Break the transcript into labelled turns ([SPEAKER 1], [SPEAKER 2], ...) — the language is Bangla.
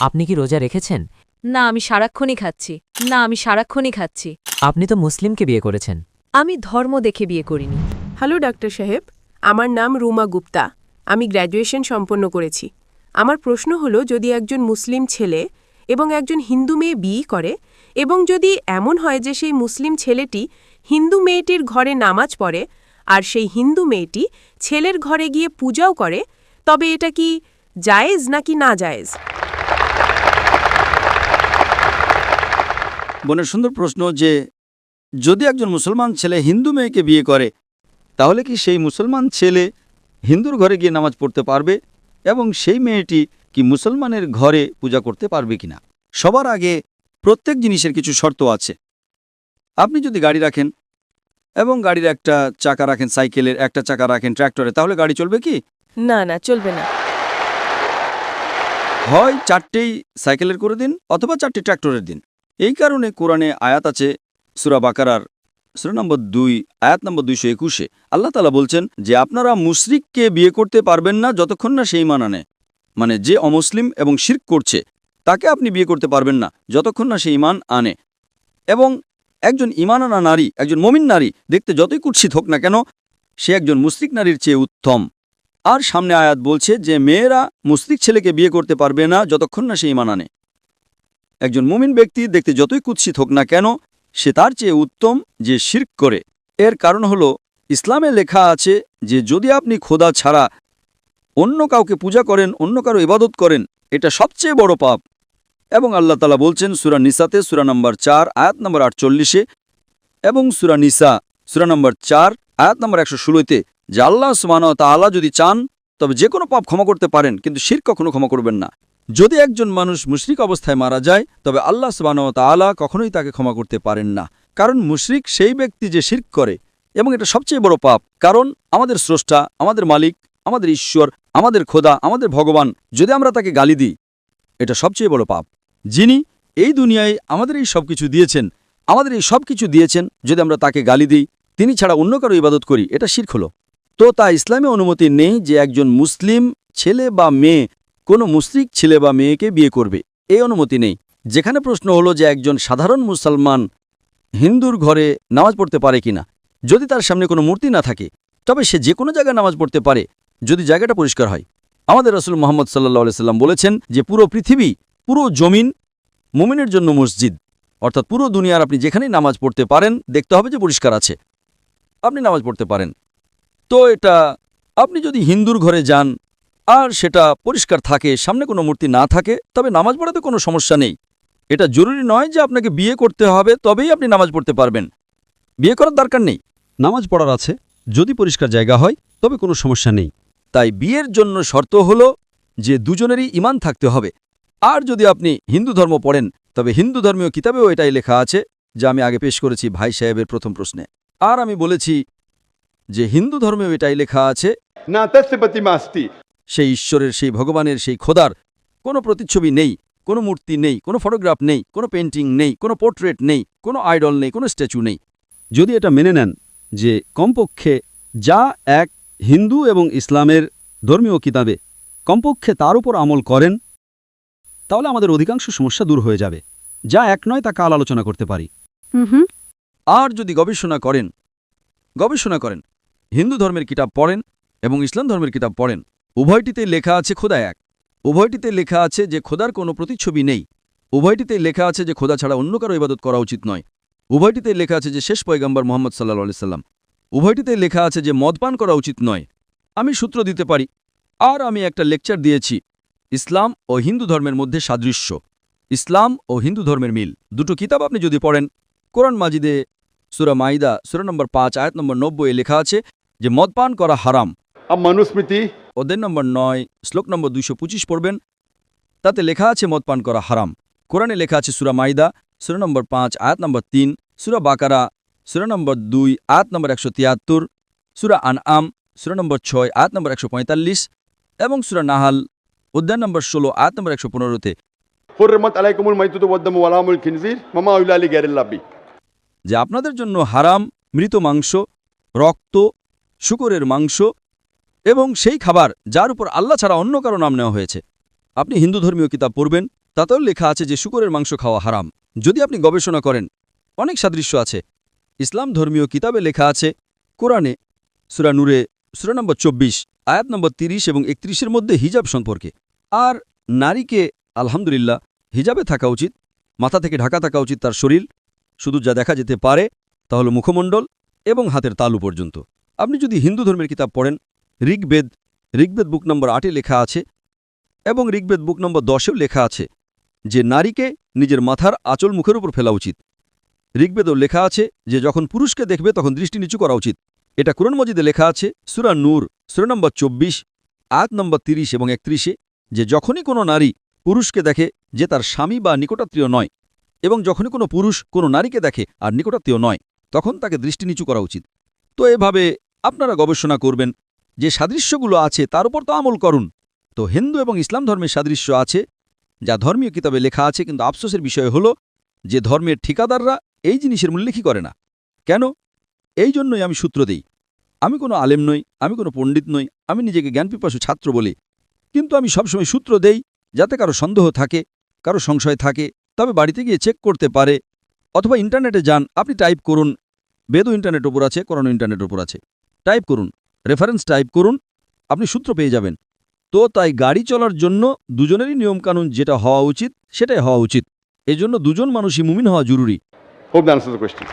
[SPEAKER 1] আপনি কি রোজা রেখেছেন?
[SPEAKER 2] না, আমি সারাক্ষণই খাচ্ছি।
[SPEAKER 1] আপনি তো মুসলিমকে বিয়ে করেছেন।
[SPEAKER 2] আমি ধর্ম দেখে বিয়ে করিনি।
[SPEAKER 3] হ্যালো ডাক্তার সাহেব, আমার নাম রুমা গুপ্তা। আমি গ্র্যাজুয়েশন সম্পন্ন করেছি। আমার প্রশ্ন হলো, যদি একজন মুসলিম ছেলে এবং একজন হিন্দু মেয়ে বিয়ে করে এবং যদি এমন হয় যে সেই মুসলিম ছেলেটি হিন্দু মেয়েটির ঘরে নামাজ পড়ে আর সেই হিন্দু মেয়েটি ছেলের ঘরে গিয়ে পূজাও করে, তবে এটা কি জায়েজ নাকি না জায়েজ?
[SPEAKER 4] বোনের সুন্দর প্রশ্ন যে যদি একজন মুসলমান ছেলে হিন্দু মেয়েকে বিয়ে করে তাহলে কি সেই মুসলমান ছেলে হিন্দুর ঘরে গিয়ে নামাজ পড়তে পারবে এবং সেই মেয়েটি কি মুসলমানের ঘরে পূজা করতে পারবে কিনা? সবার আগে প্রত্যেক জিনিসের কিছু শর্ত আছে। আপনি যদি গাড়ি রাখেন এবং গাড়ির একটা চাকা রাখেন, সাইকেলের একটা চাকা রাখেন ট্র্যাক্টরে, তাহলে গাড়ি চলবে কি?
[SPEAKER 3] না, চলবে না।
[SPEAKER 4] হয় 4টেই সাইকেলের করে দিন অথবা 4টে ট্র্যাক্টরের দিন। এই কারণে কোরআনে আয়াত আছে সূরা বাকারার সূরা নম্বর 2 আয়াত নম্বর 221। আল্লাহ তাআলা বলছেন যে আপনারা মুশরিককে বিয়ে করতে পারবেন না যতক্ষণ না সে ঈমান আনে। মানে যে অমুসলিম এবং শিরক করছে তাকে আপনি বিয়ে করতে পারবেন না যতক্ষণ না সে ঈমান আনে। এবং একজন ঈমান আনা নারী, একজন মুমিন নারী দেখতে যতই কুৎসিত হোক না কেন, সে একজন মুশরিক নারীর চেয়ে উত্তম। আর সামনে আয়াত বলছে যে মেয়েরা মুশরিক ছেলেকে বিয়ে করতে পারবে না যতক্ষণ না সে ঈমান আনে। একজন মুমিন ব্যক্তি দেখতে যতই কুৎসিত হোক না কেন, সে তার চেয়ে উত্তম যে শিরক করে। এর কারণ হলো ইসলামে লেখা আছে যে যদি আপনি খোদা ছাড়া অন্য কাউকে পূজা করেন, অন্য কারো ইবাদত করেন, এটা সবচেয়ে বড় পাপ। এবং আল্লাহ তাআলা বলছেন সূরা নিসাতে সূরা নম্বর 4 আয়াত নম্বর 48 এবং সূরা নিসা সূরা নম্বর 4 আয়াত নম্বর 116-তে যে আল্লাহ সুবহানাহু ওয়া তাআলা যদি চান তবে যে কোনো পাপ ক্ষমা করতে পারেন, কিন্তু শিরক কখনো ক্ষমা করবেন না। যদি একজন মানুষ মুশরিক অবস্থায় মারা যায় তবে আল্লাহ সুবহানাহু ওয়া তাআলা কখনোই তাকে ক্ষমা করতে পারেন না। কারণ মুশরিক সেই ব্যক্তি যে শিরক করে, এবং এটা সবচেয়ে বড় পাপ। কারণ আমাদের স্রষ্টা, আমাদের মালিক, আমাদের ঈশ্বর, আমাদের খোদা, আমাদের ভগবান, যদি আমরা তাকে গালি দিই, এটা সবচেয়ে বড় পাপ। যিনি এই দুনিয়ায় আমাদের এই সব কিছু দিয়েছেন, যদি আমরা তাকে গালি দিই, তিনি ছাড়া অন্য কারো ইবাদত করি, এটা শিরক হলো। তো তা ইসলামে অনুমতি নেই যে একজন মুসলিম ছেলে বা মেয়ে কোনো মুশরিক ছেলে বা মেয়েকে বিয়ে করবে, এই অনুমতি নেই। যেখানে প্রশ্ন হলো যে একজন সাধারণ মুসলমান হিন্দুর ঘরে নামাজ পড়তে পারে কিনা, যদি তার সামনে কোনো মূর্তি না থাকে তবে সে যে কোনো জায়গায় নামাজ পড়তে পারে যদি জায়গাটা পরিষ্কার হয়। আমাদের রাসূল মুহাম্মদ সাল্লাল্লাহু আলাইহি সাল্লাম বলেছেন যে পুরো পৃথিবী, পুরো জমিন মুমিনের জন্য মসজিদ। অর্থাৎ পুরো দুনিয়ার আপনি যেখানেই নামাজ পড়তে পারেন, দেখতে হবে যে পরিষ্কার আছে, আপনি নামাজ পড়তে পারেন। তো এটা আপনি যদি হিন্দুর ঘরে যান আর সেটা পরিষ্কার থাকে, সামনে কোনো মূর্তি না থাকে, তবে নামাজ পড়াতে কোনো সমস্যা নেই। এটা জরুরি নয় যে আপনাকে বিয়ে করতে হবে তবেই আপনি নামাজ পড়তে পারবেন। বিয়ে করার দরকার নেই, নামাজ পড়ার আছে, যদি পরিষ্কার জায়গা হয় তবে কোনো সমস্যা নেই। তাই বিয়ের জন্য শর্ত হলো যে দুজনেরই ঈমান থাকতে হবে। আর যদি আপনি হিন্দু ধর্ম পড়েন তবে হিন্দু ধর্মীয় কিতাবেও এটাই লেখা আছে, যা আমি আগে পেশ করেছি ভাই সাহেবের প্রথম প্রশ্নে। আর আমি বলেছি যে হিন্দু ধর্মেও এটাই লেখা আছে, সেই ঈশ্বরের, সেই ভগবানের, সেই খোদার কোনো প্রতিচ্ছবি নেই, কোনো মূর্তি নেই, কোনো ফটোগ্রাফ নেই, কোনো পেন্টিং নেই, কোনো পোর্ট্রেট নেই, কোনো আইডল নেই, কোনো স্ট্যাচু নেই।
[SPEAKER 5] যদি এটা মেনে নেন যে কমপক্ষে যা এক হিন্দু এবং ইসলামের ধর্মীয় কিতাবে, কমপক্ষে তার উপর আমল করেন, তাহলে আমাদের অধিকাংশ সমস্যা দূর হয়ে যাবে। যা এক নয় তা কাল আলোচনা করতে পারি।
[SPEAKER 4] আর যদি গবেষণা করেন, হিন্দু ধর্মের কিতাব পড়েন এবং ইসলাম ধর্মের কিতাব পড়েন, উভয়টিতে লেখা আছে খোদা এক। উভয়টিতে লেখা আছে যে খোদার কোনো প্রতিচ্ছবি নেই। উভয়টিতে লেখা আছে যে খোদা ছাড়া অন্য কারো ইবাদত করা উচিত নয়। উভয়টিতে লেখা আছে যে শেষ পয়গম্বর মুহাম্মদ সাল্লাল্লাহু আলাইহি সাল্লাম। উভয়টিতে লেখা আছে যে মদ পান করা উচিত নয়। আমি সূত্র দিতে পারি। আর আমি একটা লেকচার দিয়েছি, ইসলাম ও হিন্দু ধর্মের মধ্যে সাদৃশ্য, ইসলাম ও হিন্দু ধর্মের মিল। দুটো কিতাব আপনি যদি পড়েন, কোরআন মাজিদে সূরা মাইদা সূরা নম্বর 5 আয়াত নম্বর 90 লেখা আছে যে মদ পান করা হারাম।
[SPEAKER 6] মনুস্মৃতি
[SPEAKER 4] অধ্যায় নম্বর 9 শ্লোক নম্বর 225 পড়বেন, তাতে লেখা আছে মদ পান করা হারাম। কোরআনে লেখা আছে সূরা মাইদা সূরা নম্বর 5 আয়াত নম্বর 3, সূরা বাকারা সূরা নম্বর 2 আয়াত নম্বর 173, সূরা আনআম সূরা নম্বর 6 আয়াত নম্বর 145 এবং সূরা নাহাল অধ্যায় নম্বর 16 আয়াত নম্বর 115-তে যে আপনাদের জন্য হারাম মৃত মাংস, রক্ত, শূকরের মাংস এবং সেই খাবার যার উপর আল্লাহ ছাড়া অন্য কারো নাম নেওয়া হয়েছে। আপনি হিন্দু ধর্মীয় কিতাব পড়বেন, তাতেও লেখা আছে যে শূকরের মাংস খাওয়া হারাম। যদি আপনি গবেষণা করেন, অনেক সাদৃশ্য আছে। ইসলাম ধর্মীয় কিতাবে লেখা আছে, কোরআনে সূরা নূরে সূরা নম্বর 24 আয়াত নম্বর 30 এবং 31-এর মধ্যে হিজাব সম্পর্কে। আর নারীকে আলহামদুলিল্লাহ হিজাবে থাকা উচিত, মাথা থেকে ঢাকা থাকা উচিত তার শরীর, শুধু যা দেখা যেতে পারে তা হল মুখমণ্ডল এবং হাতের তালু পর্যন্ত। আপনি যদি হিন্দু ধর্মের কিতাব পড়েন, ঋগ্বেদ বুক নম্বর 8-এ লেখা আছে এবং ঋগ্বেদ বুক নম্বর 10-এও লেখা আছে যে নারীকে নিজের মাথার আঁচল মুখের উপর ফেলা উচিত। ঋগ্বেদও লেখা আছে যে যখন পুরুষকে দেখবে তখন দৃষ্টি নিচু করা উচিত। এটা কুরআন মজিদে লেখা আছে সূরা নূর সূরা নম্বর 24 আয়াত নম্বর 30 এবং 31-এ যে যখনই কোনো নারী পুরুষকে দেখে যে তার স্বামী বা নিকটাত্মীয় নয়, এবং যখনই কোনো পুরুষ কোনো নারীকে দেখে আর নিকটাত্মীয় নয়, তখন তাকে দৃষ্টি নিচু করা উচিত। তো এভাবে আপনারা গবেষণা করবেন, যে সাদৃশ্যগুলো আছে তার উপর তো আমল করুন। তো হিন্দু এবং ইসলাম ধর্মের সাদৃশ্য আছে, যা ধর্মীয় কিতাবে লেখা আছে, কিন্তু আফসোসের বিষয় হল যে ধর্মের ঠিকাদাররা এই জিনিসের উল্লেখই করে না। কেন? এই জন্যই আমি সূত্র দিই। আমি কোনো আলেম নই, আমি কোনো পণ্ডিত নই, আমি নিজেকে জ্ঞানপিপাসু ছাত্র বলি, কিন্তু আমি সবসময় সূত্র দেই যাতে কারো সন্দেহ থাকে, কারো সংশয় থাকে, তবে বাড়িতে গিয়ে চেক করতে পারে। অথবা ইন্টারনেটে যান, আপনি টাইপ করুন, বেদও ইন্টারনেট ওপর আছে, কোরআনও ইন্টারনেট ওপর আছে, টাইপ করুন, রেফারেন্স টাইপ করুন, আপনি সূত্র পেয়ে যাবেন। তো তাই গাড়ি চলার জন্য দুজনেরই নিয়মকানুন যেটা হওয়া উচিত সেটাই হওয়া উচিত। এজন্য দুজন মানুষই মুমিন হওয়া জরুরি।
[SPEAKER 6] Hope that answers the question.